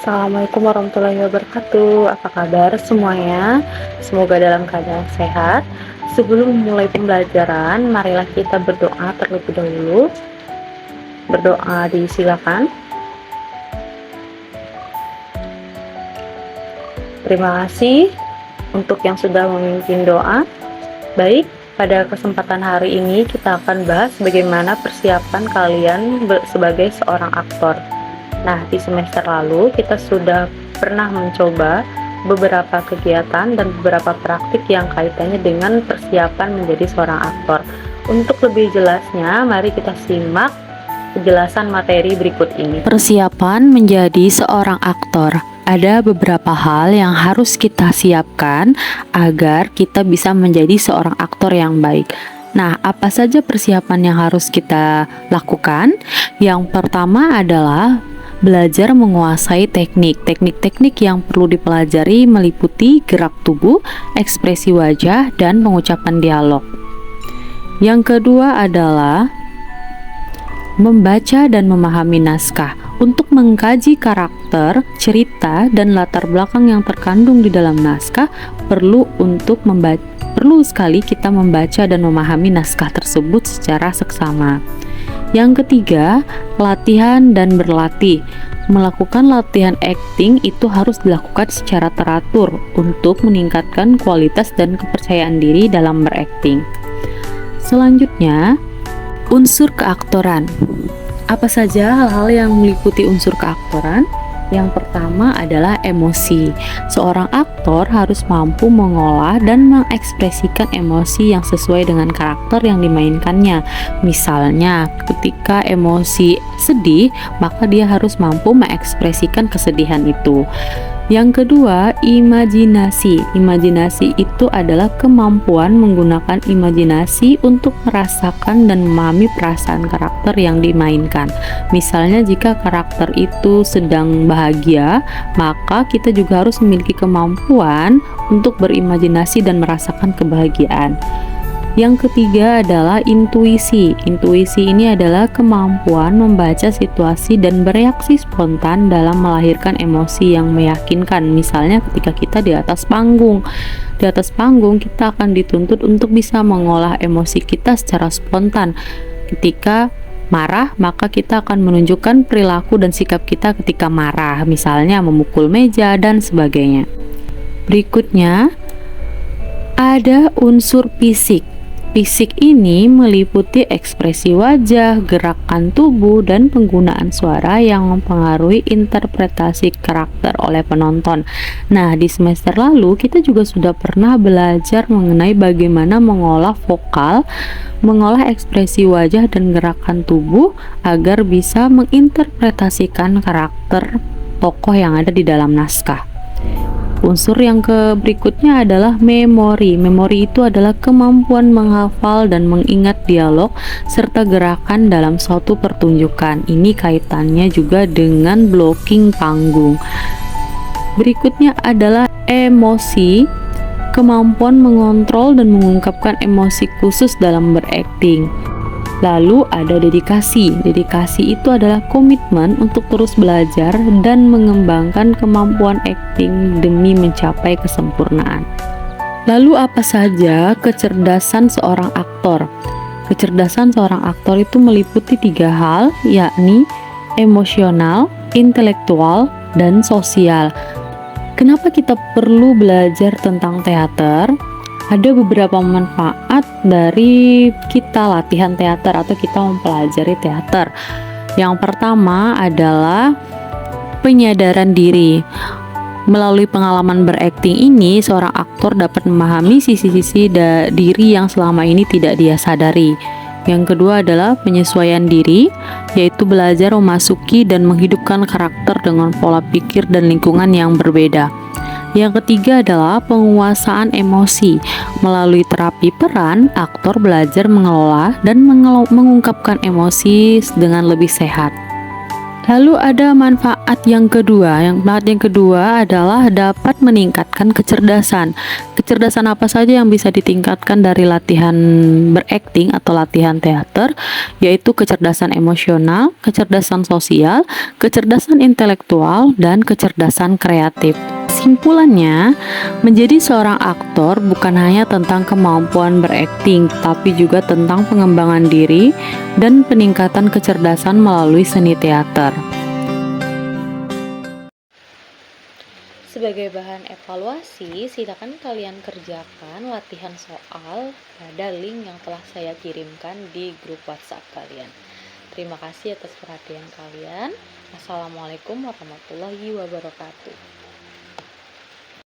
Assalamualaikum warahmatullahi wabarakatuh. Apa kabar semuanya? Semoga dalam keadaan sehat. Sebelum memulai pembelajaran, marilah kita berdoa terlebih dahulu. Berdoa disilakan. Terima kasih untuk yang sudah memimpin doa. Baik, pada kesempatan hari ini kita akan bahas bagaimana persiapan kalian sebagai seorang aktor. Nah, di semester lalu kita sudah pernah mencoba beberapa kegiatan dan beberapa praktik yang kaitannya dengan persiapan menjadi seorang aktor. Untuk lebih jelasnya, mari kita simak penjelasan materi berikut ini. Persiapan menjadi seorang aktor. Ada beberapa hal yang harus kita siapkan agar kita bisa menjadi seorang aktor yang baik. Nah, apa saja persiapan yang harus kita lakukan? Yang pertama adalah belajar menguasai teknik yang perlu dipelajari meliputi gerak tubuh, ekspresi wajah, dan pengucapan dialog. Yang kedua adalah membaca dan memahami naskah. Untuk mengkaji karakter, cerita, dan latar belakang yang terkandung di dalam naskah, perlu sekali kita membaca dan memahami naskah tersebut secara seksama. Yang ketiga, latihan dan berlatih. Melakukan latihan akting itu harus dilakukan secara teratur untuk meningkatkan kualitas dan kepercayaan diri dalam berakting. Selanjutnya, unsur keaktoran. Apa saja hal-hal yang meliputi unsur keaktoran? Yang pertama adalah emosi. Seorang aktor harus mampu mengolah dan mengekspresikan emosi yang sesuai dengan karakter yang dimainkannya. Misalnya, ketika emosi sedih, maka dia harus mampu mengekspresikan kesedihan itu. Yang kedua, imajinasi. Imajinasi itu adalah kemampuan menggunakan imajinasi untuk merasakan dan memahami perasaan karakter yang dimainkan. Misalnya, jika karakter itu sedang bahagia, maka kita juga harus memiliki kemampuan untuk berimajinasi dan merasakan kebahagiaan. Yang ketiga adalah intuisi. Intuisi ini adalah kemampuan membaca situasi dan bereaksi spontan dalam melahirkan emosi yang meyakinkan. Misalnya ketika kita di atas panggung. Di atas panggung kita akan dituntut untuk bisa mengolah emosi kita secara spontan. Ketika marah, maka kita akan menunjukkan perilaku dan sikap kita ketika marah. Misalnya memukul meja dan sebagainya. Berikutnya ada unsur fisik. Fisik ini meliputi ekspresi wajah, gerakan tubuh, dan penggunaan suara yang mempengaruhi interpretasi karakter oleh penonton. Nah, di semester lalu kita juga sudah pernah belajar mengenai bagaimana mengolah vokal, mengolah ekspresi wajah dan gerakan tubuh agar bisa menginterpretasikan karakter tokoh yang ada di dalam naskah. Unsur yang berikutnya adalah memori. Memori itu adalah kemampuan menghafal dan mengingat dialog serta gerakan dalam suatu pertunjukan. Ini kaitannya juga dengan blocking panggung. Berikutnya adalah emosi, kemampuan mengontrol dan mengungkapkan emosi khusus dalam berakting. Lalu ada dedikasi. Dedikasi itu adalah komitmen untuk terus belajar dan mengembangkan kemampuan akting demi mencapai kesempurnaan. Lalu apa saja kecerdasan seorang aktor? Kecerdasan seorang aktor itu meliputi 3 hal, yakni emosional, intelektual, dan sosial. Kenapa kita perlu belajar tentang teater? Ada beberapa manfaat dari kita latihan teater atau kita mempelajari teater. Yang pertama adalah penyadaran diri. Melalui pengalaman berakting ini, seorang aktor dapat memahami sisi-sisi diri yang selama ini tidak dia sadari. Yang kedua adalah penyesuaian diri, yaitu belajar memasuki dan menghidupkan karakter dengan pola pikir dan lingkungan yang berbeda. Yang ketiga adalah penguasaan emosi. Melalui terapi peran, aktor belajar mengelola dan mengungkapkan emosi dengan lebih sehat. Lalu ada manfaat yang kedua. Manfaat yang kedua adalah dapat meningkatkan kecerdasan. Kecerdasan apa saja yang bisa ditingkatkan dari latihan berakting atau latihan teater, yaitu kecerdasan emosional, kecerdasan sosial, kecerdasan intelektual, dan kecerdasan kreatif. Simpulannya, menjadi seorang aktor bukan hanya tentang kemampuan berakting, tapi juga tentang pengembangan diri dan peningkatan kecerdasan melalui seni teater. Sebagai bahan evaluasi, silakan kalian kerjakan latihan soal pada link yang telah saya kirimkan di grup WhatsApp kalian. Terima kasih atas perhatian kalian. Assalamualaikum warahmatullahi wabarakatuh.